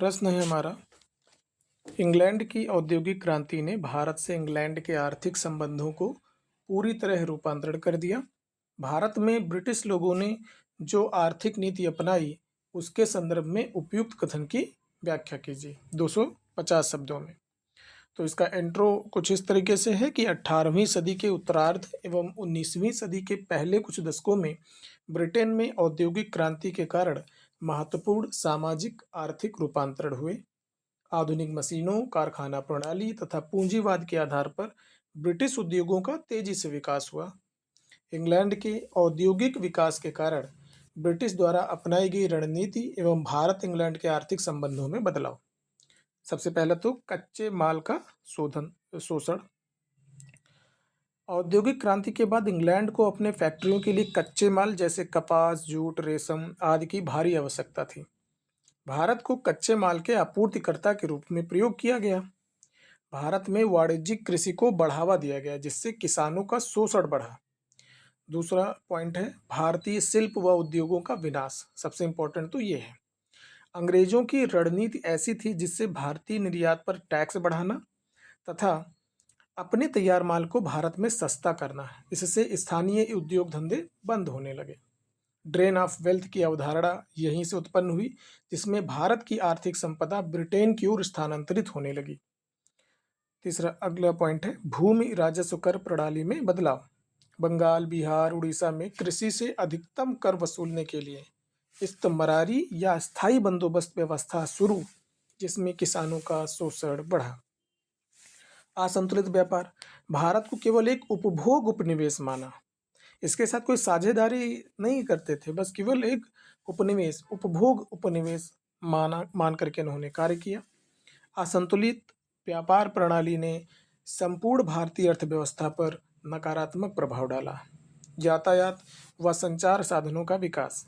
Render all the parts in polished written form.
प्रश्न है हमारा, इंग्लैंड की औद्योगिक क्रांति ने भारत से इंग्लैंड के आर्थिक संबंधों को पूरी तरह रूपांतरण कर दिया। भारत में ब्रिटिश लोगों ने जो आर्थिक नीति अपनाई उसके संदर्भ में उपयुक्त कथन की व्याख्या कीजिए 250 शब्दों में। तो इसका इंट्रो कुछ इस तरीके से है कि 18वीं सदी के उत्तरार्ध एवं 19वीं सदी के पहले कुछ दशकों में ब्रिटेन में औद्योगिक क्रांति के कारण महत्वपूर्ण सामाजिक आर्थिक रूपांतरण हुए। आधुनिक मशीनों, कारखाना प्रणाली तथा पूंजीवाद के आधार पर ब्रिटिश उद्योगों का तेजी से विकास हुआ। इंग्लैंड के औद्योगिक विकास के कारण ब्रिटिश द्वारा अपनाई गई रणनीति एवं भारत इंग्लैंड के आर्थिक संबंधों में बदलाव। सबसे पहले तो कच्चे माल का शोषण। औद्योगिक क्रांति के बाद इंग्लैंड को अपने फैक्ट्रियों के लिए कच्चे माल जैसे कपास, जूट, रेशम आदि की भारी आवश्यकता थी। भारत को कच्चे माल के आपूर्तिकर्ता के रूप में प्रयोग किया गया। भारत में वाणिज्यिक कृषि को बढ़ावा दिया गया जिससे किसानों का शोषण बढ़ा। दूसरा पॉइंट है भारतीय शिल्प व उद्योगों का विनाश। सबसे इंपॉर्टेंट तो ये है, अंग्रेजों की रणनीति ऐसी थी जिससे भारतीय निर्यात पर टैक्स बढ़ाना तथा अपने तैयार माल को भारत में सस्ता करना। इससे स्थानीय उद्योग धंधे बंद होने लगे। ड्रेन ऑफ वेल्थ की अवधारणा यहीं से उत्पन्न हुई जिसमें भारत की आर्थिक संपदा ब्रिटेन की ओर स्थानांतरित होने लगी। तीसरा अगला पॉइंट है भूमि राजस्व कर प्रणाली में बदलाव। बंगाल, बिहार, उड़ीसा में कृषि से अधिकतम कर वसूलने के लिए इस्तमरारी या स्थायी बंदोबस्त व्यवस्था शुरू, जिसमें किसानों का शोषण बढ़ा। असंतुलित व्यापार, भारत को केवल एक उपभोग उपनिवेश माना। इसके साथ कोई साझेदारी नहीं करते थे, बस केवल एक उपनिवेश, उपभोग उपनिवेश मान करके इन्होंने कार्य किया। असंतुलित व्यापार प्रणाली ने संपूर्ण भारतीय अर्थव्यवस्था पर नकारात्मक प्रभाव डाला। यातायात व संचार साधनों का विकास,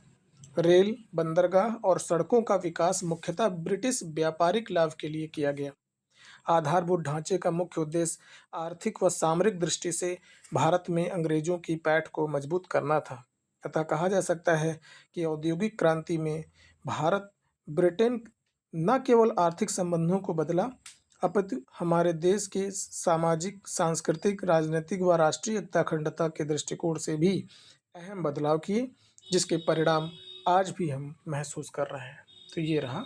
रेल, बंदरगाह और सड़कों का विकास मुख्यतः ब्रिटिश व्यापारिक लाभ के लिए किया गया। आधारभूत ढांचे का मुख्य उद्देश्य आर्थिक व सामरिक दृष्टि से भारत में अंग्रेजों की पैठ को मजबूत करना था। अतः कहा जा सकता है कि औद्योगिक क्रांति में भारत ब्रिटेन न केवल आर्थिक संबंधों को बदला अपितु हमारे देश के सामाजिक, सांस्कृतिक, राजनीतिक व राष्ट्रीय अखंडता के दृष्टिकोण से भी अहम बदलाव किए, जिसके परिणाम आज भी हम महसूस कर रहे हैं। तो ये रहा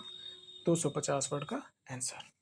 250 वर्ड का आंसर।